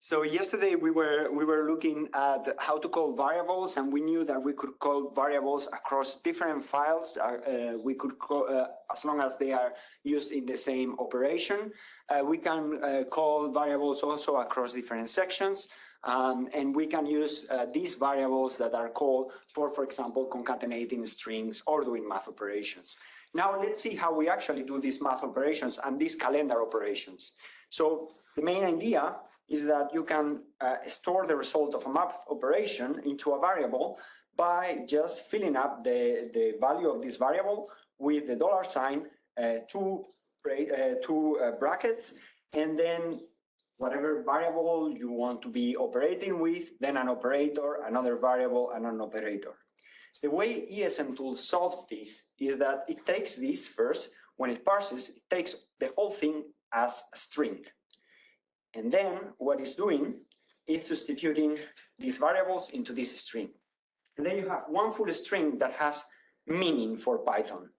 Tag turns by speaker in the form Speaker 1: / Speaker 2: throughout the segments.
Speaker 1: So yesterday we were looking at how to call variables, and we knew that we could call variables across different files. We could call, as long as they are used in the same operation. We can call variables also across different sections, and we can use these variables that are called for example, concatenating strings or doing math operations. Now let's see how we actually do these math operations and these calendar operations. So the main idea is that you can store the result of a math operation into a variable by just filling up the value of this variable with the $sign, two brackets, and then whatever variable you want to be operating with, then an operator, another variable, and an operator. The way ESM-Tools solves this is that it takes this first, when it parses, it takes the whole thing as a string. And then what it's doing is substituting these variables into this string. And then you have one full string that has meaning for Python.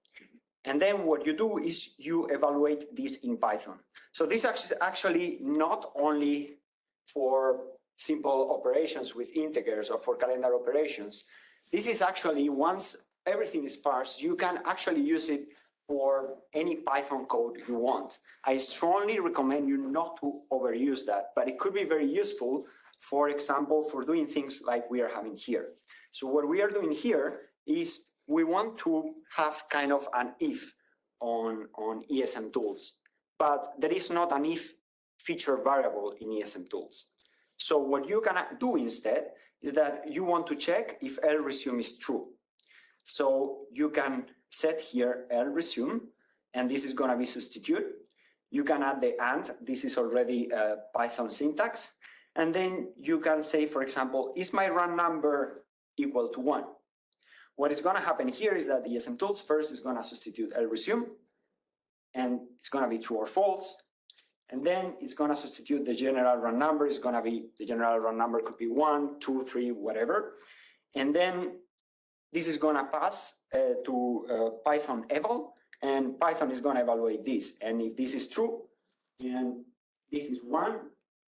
Speaker 1: And then what you do is you evaluate this in Python. So this is actually not only for simple operations with integers or for calendar operations. This is actually, once everything is parsed, you can actually use it for any Python code you want. I strongly recommend you not to overuse that, but it could be very useful, for example, for doing things like we are having here. So what we are doing here is we want to have kind of an if on ESM-Tools, but there is not an if feature variable in ESM-Tools. So what you can do instead is that you want to check if lresume is true. So you can set here lresume, and this is going to be substitute. You can add the and, this is already Python syntax. And then you can say, for example, is my run number equal to 1? What is going to happen here is that the ESM-Tools first is going to substitute lresume, and it's going to be true or false. And then it's going to substitute the general run number. It's going to be, the general run number could be 1, 2, 3, whatever. And then this is going to pass to Python eval, and Python is going to evaluate this. And if this is true, and this is 1,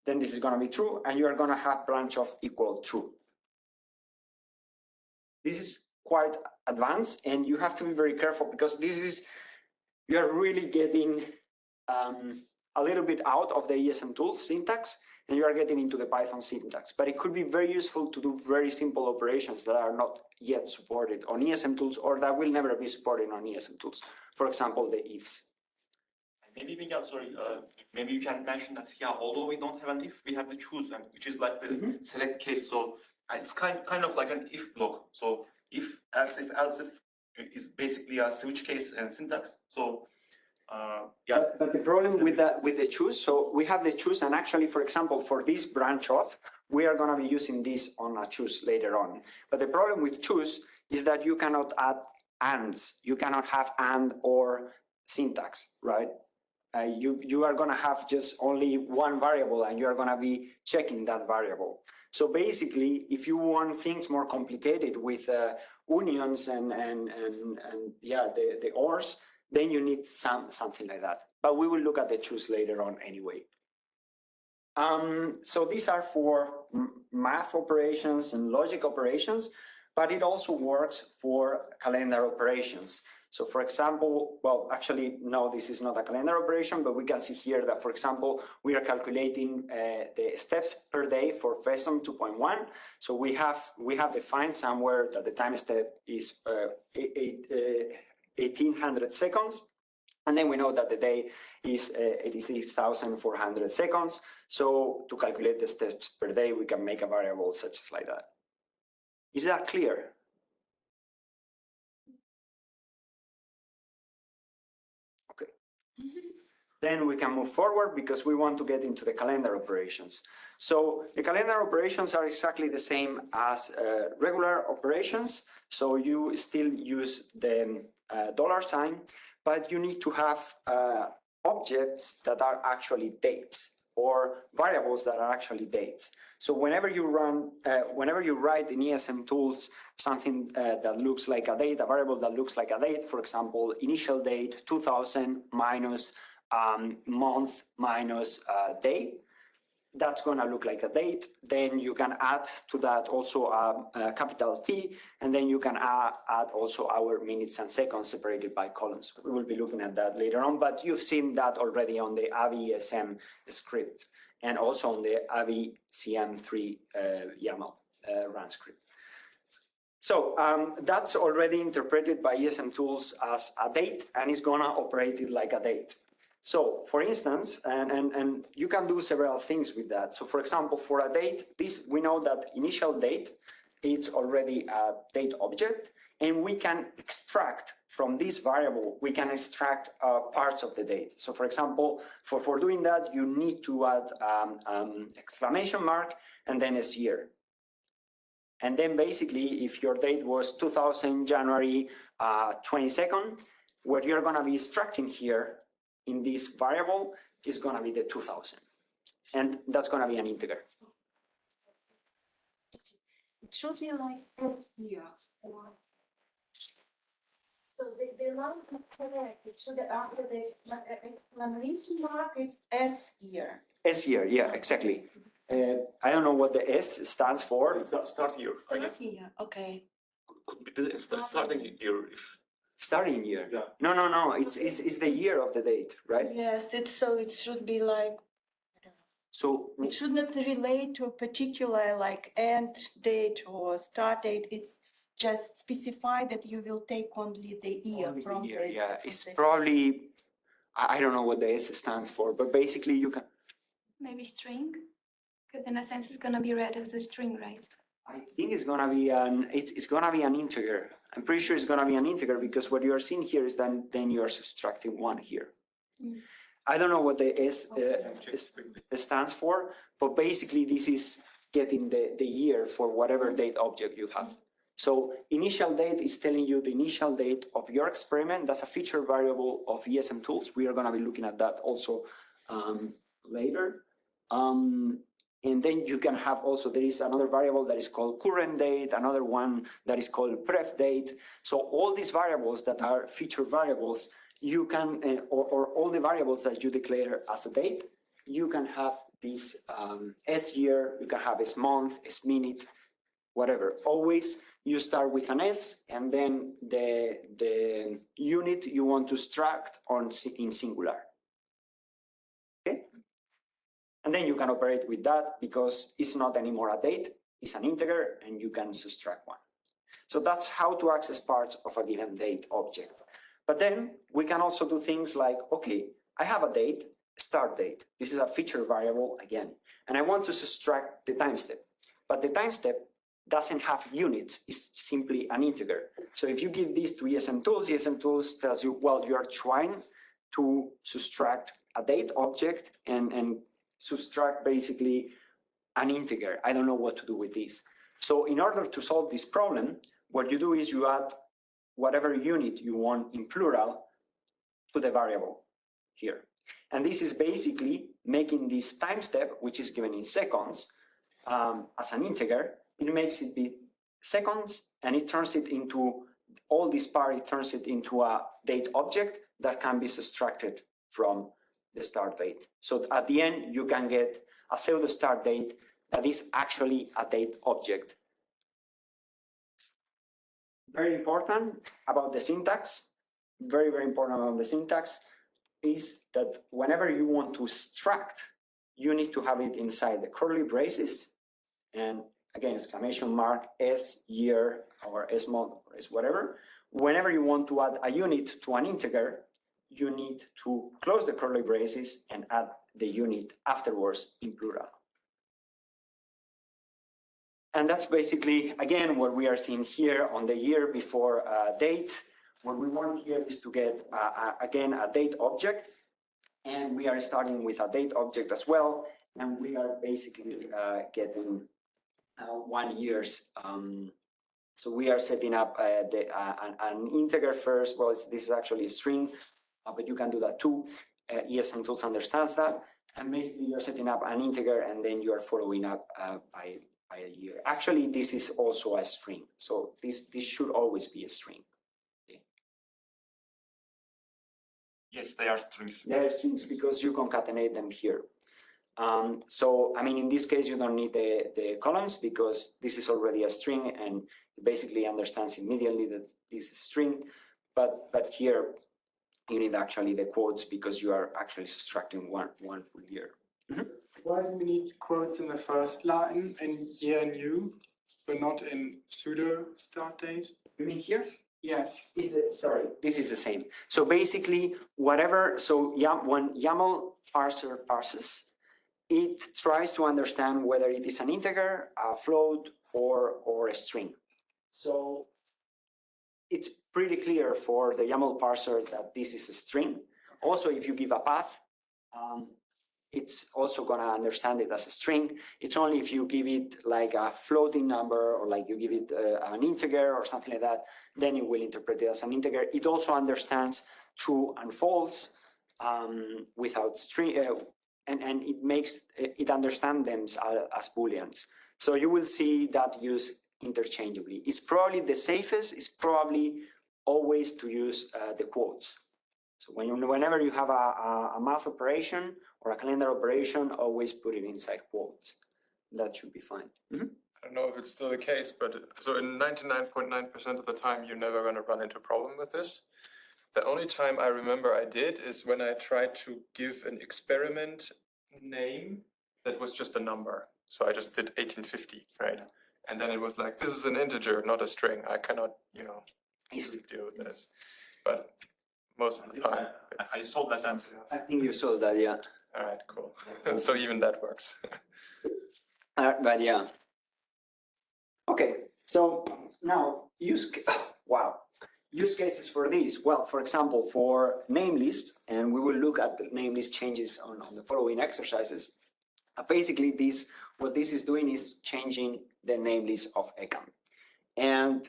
Speaker 1: then this is going to be true, and you are going to have branch of equal true. This is quite advanced, and you have to be very careful because this is, you are really getting a little bit out of the ESM-Tools syntax, and you are getting into the Python syntax. But it could be very useful to do very simple operations that are not yet supported on ESM-Tools or that will never be supported on ESM-Tools. For example, the ifs.
Speaker 2: Maybe, Miguel, sorry, maybe you can mention that, yeah, although we don't have an if, we have the choose, and which is like the select case. So it's kind of like an if block. So if, else is basically a switch case and syntax. So yeah.
Speaker 1: But the problem with the choose, so we have the choose, and actually, for example, for this branch of, we are going to be using this on a choose later on. But the problem with choose is that you cannot add ands. You cannot have and or syntax, right? You are going to have just only one variable, and you are going to be checking that variable. So basically, if you want things more complicated with unions and yeah, the ors, then you need something like that. But we will look at the choose later on anyway. So these are for math operations and logic operations, but it also works for calendar operations. So for example, well, actually, no, this is not a calendar operation, but we can see here that, for example, we are calculating the steps per day for FESOM 2.1. So we have defined somewhere that the time step is 1800 seconds. And then we know that the day is 86,400 seconds. So to calculate the steps per day, we can make a variable such as like that. Is that clear? Okay. Then we can move forward because we want to get into the calendar operations. So the calendar operations are exactly the same as regular operations. So you still use the $sign, but you need to have objects that are actually dates or variables that are actually dates. So whenever you write in ESM-Tools something that looks like a date, a variable that looks like a date, for example, initial date 2000 minus month minus day, that's going to look like a date. Then you can add to that also a capital T, and then you can add also our minutes and seconds separated by columns. We will be looking at that later on, but you've seen that already on the AVI-ESM script and also on the AVI-CM3 YAML run script. So that's already interpreted by ESM-Tools as a date, and it's going to operate it like a date. So for instance, and you can do several things with that. So for example, for a date, we know that initial date, it's already a date object, and we can extract from this variable, we can extract parts of the date. So for example, for doing that, you need to add exclamation mark and then a year. And then basically, if your date was 2000 January 22nd, what you're going to be extracting here in this variable is going to be the 2000. And that's going to be an integer.
Speaker 3: It should be like S here. So the line is correct. It should be after the exclamation mark, it's S here.
Speaker 1: S year, yeah, exactly. I don't know what the S stands for.
Speaker 2: Start year. I guess.
Speaker 3: Here, okay.
Speaker 2: Could be starting year.
Speaker 1: Starting year.
Speaker 2: Yeah.
Speaker 1: No. It's the year of the date, right?
Speaker 3: Yes, so it should be like,
Speaker 1: So
Speaker 3: it should not relate to a particular like end date or start date. It's just specify that you will take only the year
Speaker 1: only
Speaker 3: from
Speaker 1: the year,
Speaker 3: the.
Speaker 1: yeah.
Speaker 3: from
Speaker 1: It's
Speaker 3: the-
Speaker 1: probably, I don't know what the S stands for, but basically you can.
Speaker 4: Maybe string, because in a sense it's gonna be read as a string, right?
Speaker 1: I think it's gonna be it's gonna be an integer. I'm pretty sure it's gonna be an integer because what you are seeing here is then you are subtracting one here.
Speaker 4: Mm.
Speaker 1: I don't know what the S
Speaker 2: Okay.
Speaker 1: stands for, but basically this is getting the year for whatever date object you have. So initial date is telling you the initial date of your experiment. That's a feature variable of ESM-Tools. We are gonna be looking at that also later. And then you can have also, there is another variable that is called current date, another one that is called pref date. So all these variables that are feature variables, you can, or all the variables that you declare as a date, you can have this S year, you can have S month, S minute, whatever. Always you start with an S and then the unit you want to extract in singular. And then you can operate with that because it's not anymore a date, it's an integer, and you can subtract one. So that's how to access parts of a given date object. But then we can also do things like, okay, I have a date, start date. This is a feature variable again, and I want to subtract the time step. But the time step doesn't have units, it's simply an integer. So if you give this to ESM-Tools, ESM-Tools tells you, well, you are trying to subtract a date object and subtract basically an integer. I don't know what to do with this. So in order to solve this problem, what you do is you add whatever unit you want in plural to the variable here. And this is basically making this time step, which is given in seconds, as an integer. It makes it be seconds, and it turns it into, all this part, it turns it into a date object that can be subtracted from the start date. So at the end, you can get a pseudo start date that is actually a date object. Very important about the syntax, very important about the syntax, is that whenever you want to extract, you need to have it inside the curly braces, and again, exclamation mark, S year, or S month, or S whatever. Whenever you want to add a unit to an integer, you need to close the curly braces and add the unit afterwards in plural. And that's basically, again, what we are seeing here on the year before date. What we want here is to get, again, a date object. And we are starting with a date object as well. And we are basically getting 1 year's. So we are setting up an integer first. Well, this is actually a string. But you can do that too. ESM-Tools understands that. And basically you're setting up an integer and then you are following up by a year. Actually, this is also a string. So this should always be a string. Okay.
Speaker 2: Yes, they are strings.
Speaker 1: They are strings because you concatenate them here. So, I mean, in this case, you don't need the columns because this is already a string and it basically understands immediately that this is a string. But here you need actually the quotes because you are actually subtracting one full year.
Speaker 5: Why do we need quotes in the first line in year new, but not in pseudo start date?
Speaker 1: You mean here?
Speaker 5: Yes.
Speaker 1: Sorry, this is the same. So basically, whatever, so when YAML parser parses, it tries to understand whether it is an integer, a float, or a string. So it's pretty clear for the YAML parser that this is a string. Also, if you give a path, it's also going to understand it as a string. It's only if you give it like a floating number or like you give it an integer or something like that, then it will interpret it as an integer. It also understands true and false without string, and it understands them as booleans. So you will see that used interchangeably. It's probably the safest. It's probably always to use the quotes. So whenever you have a math operation or a calendar operation, always put it inside quotes. That should be fine. Mm-hmm.
Speaker 6: I don't know if it's still the case, but so in 99.9% of the time, you're never going to run into a problem with this. The only time I remember I did is when I tried to give an experiment name that was just a number. So I just did 1850, right? And then it was like, this is an integer, not a string. I cannot, deal with this. But most of the time,
Speaker 2: I solved that answer.
Speaker 1: I think you saw that, yeah.
Speaker 6: all right, cool. So even that works.
Speaker 1: But yeah. Okay, so now use cases for this. Well, for example, for name list, and we will look at the name list changes on the following exercises. Basically, what this is doing is changing the name list of ECAM. And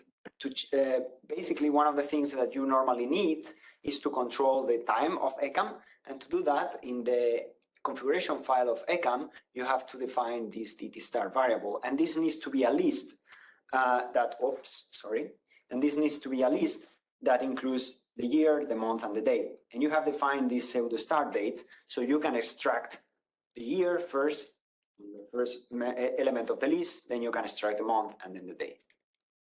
Speaker 1: basically, one of the things that you normally need is to control the time of ECAM. And to do that, in the configuration file of ECAM, you have to define this DT star variable. And this needs to be a list and this needs to be a list that includes the year, the month, and the day. And you have defined this pseudo start date, so you can extract the year first, the first element of the list, then you can extract the month and then the day.